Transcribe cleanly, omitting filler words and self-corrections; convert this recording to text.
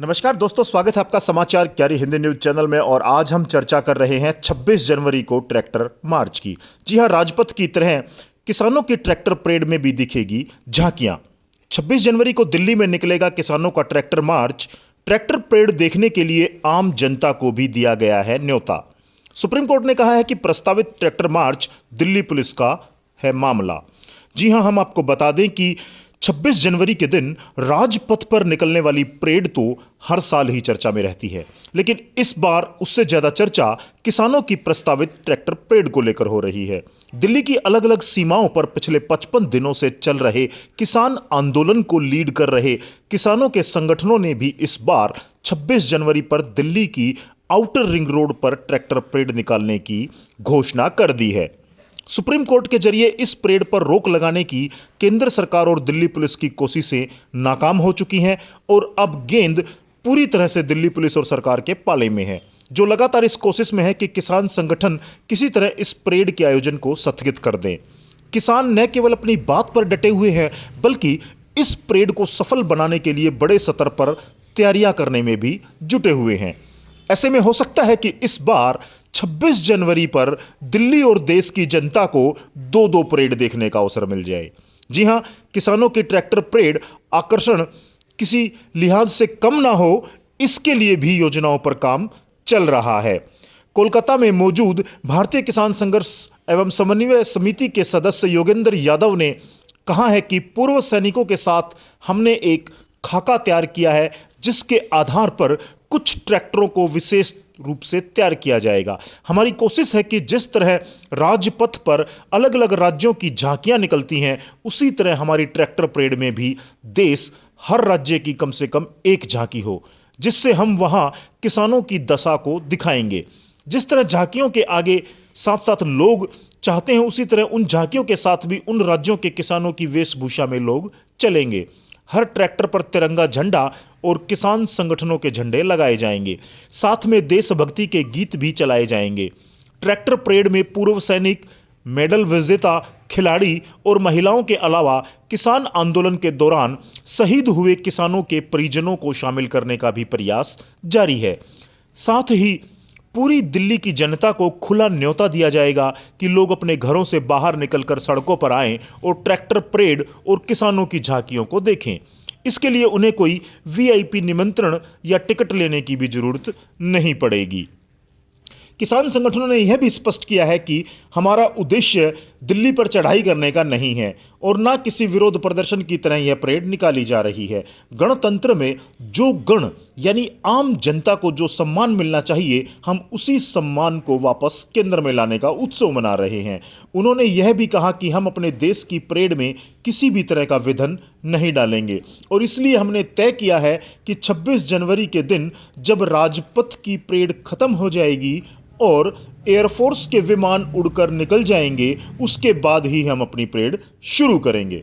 नमस्कार दोस्तों, स्वागत है आपका समाचार क्यारी हिंदी न्यूज चैनल में। और आज हम चर्चा कर रहे हैं 26 जनवरी को ट्रैक्टर मार्च की। जी हां, राजपथ की तरह किसानों की ट्रैक्टर परेड में भी दिखेगी झांकियां। 26 जनवरी को दिल्ली में निकलेगा किसानों का ट्रैक्टर मार्च। ट्रैक्टर परेड देखने के लिए आम जनता को भी दिया गया है न्योता। सुप्रीम कोर्ट ने कहा है कि प्रस्तावित ट्रैक्टर मार्च दिल्ली पुलिस का है मामला। जी हां, हम आपको बता दें कि 26 जनवरी के दिन राजपथ पर निकलने वाली परेड तो हर साल ही चर्चा में रहती है, लेकिन इस बार उससे ज्यादा चर्चा किसानों की प्रस्तावित ट्रैक्टर परेड को लेकर हो रही है। दिल्ली की अलग अलग सीमाओं पर पिछले 55 दिनों से चल रहे किसान आंदोलन को लीड कर रहे किसानों के संगठनों ने भी इस बार 26 जनवरी पर दिल्ली की आउटर रिंग रोड पर ट्रैक्टर परेड निकालने की घोषणा कर दी है। सुप्रीम कोर्ट के जरिए इस परेड पर रोक लगाने की केंद्र सरकार और दिल्ली पुलिस की कोशिशें नाकाम हो चुकी हैं और अब गेंद पूरी तरह से दिल्ली पुलिस और सरकार के पाले में है, जो लगातार इस कोशिश में है कि किसान संगठन किसी तरह इस परेड के आयोजन को स्थगित कर दें। किसान न केवल अपनी बात पर डटे हुए हैं, बल्कि इस परेड को सफल बनाने के लिए बड़े स्तर पर तैयारियां करने में भी जुटे हुए हैं। ऐसे में हो सकता है कि इस बार 26 जनवरी पर दिल्ली और देश की जनता को दो दो परेड देखने का अवसर मिल जाए। जी हां, किसानों की ट्रैक्टर परेड आकर्षण किसी लिहाज से कम ना हो, इसके लिए भी योजनाओं पर काम चल रहा है। कोलकाता में मौजूद भारतीय किसान संघर्ष एवं समन्वय समिति के सदस्य योगेंद्र यादव ने कहा है कि पूर्व सैनिकों के साथ हमने एक खाका तैयार किया है, जिसके आधार पर कुछ ट्रैक्टरों को विशेष रूप से तैयार किया जाएगा। हमारी कोशिश है कि जिस तरह राजपथ पर अलग अलग राज्यों की झांकियां निकलती हैं, उसी तरह हमारी ट्रैक्टर परेड में भी देश हर राज्य की कम से कम एक झांकी हो, जिससे हम वहां किसानों की दशा को दिखाएंगे। जिस तरह झांकियों के आगे साथ साथ लोग चाहते हैं, उसी तरह उन झांकियों के साथ भी उन राज्यों के किसानों की वेशभूषा में लोग चलेंगे। हर ट्रैक्टर पर तिरंगा झंडा और किसान संगठनों के झंडे लगाए जाएंगे। साथ में देशभक्ति के गीत भी चलाए जाएंगे। ट्रैक्टर परेड में पूर्व सैनिक, मेडल विजेता खिलाड़ी और महिलाओं के अलावा किसान आंदोलन के दौरान शहीद हुए किसानों के परिजनों को शामिल करने का भी प्रयास जारी है। साथ ही पूरी दिल्ली की जनता को खुला न्योता दिया जाएगा कि लोग अपने घरों से बाहर निकलकर सड़कों पर आएं और ट्रैक्टर परेड और किसानों की झांकियों को देखें। इसके लिए उन्हें कोई वीआईपी निमंत्रण या टिकट लेने की भी जरूरत नहीं पड़ेगी। किसान संगठनों ने यह भी स्पष्ट किया है कि हमारा उद्देश्य दिल्ली पर चढ़ाई करने का नहीं है और न किसी विरोध प्रदर्शन की तरह यह परेड निकाली जा रही है। गणतंत्र में जो गण यानी आम जनता को जो सम्मान मिलना चाहिए, हम उसी सम्मान को वापस केंद्र में लाने का उत्सव मना रहे हैं। उन्होंने यह भी कहा कि हम अपने देश की परेड में किसी भी तरह का विघ्न नहीं डालेंगे और इसलिए हमने तय किया है कि 26 जनवरी के दिन जब राजपथ की परेड खत्म हो जाएगी और एयरफोर्स के विमान उड़कर निकल जाएंगे, उसके बाद ही हम अपनी परेड शुरू करेंगे।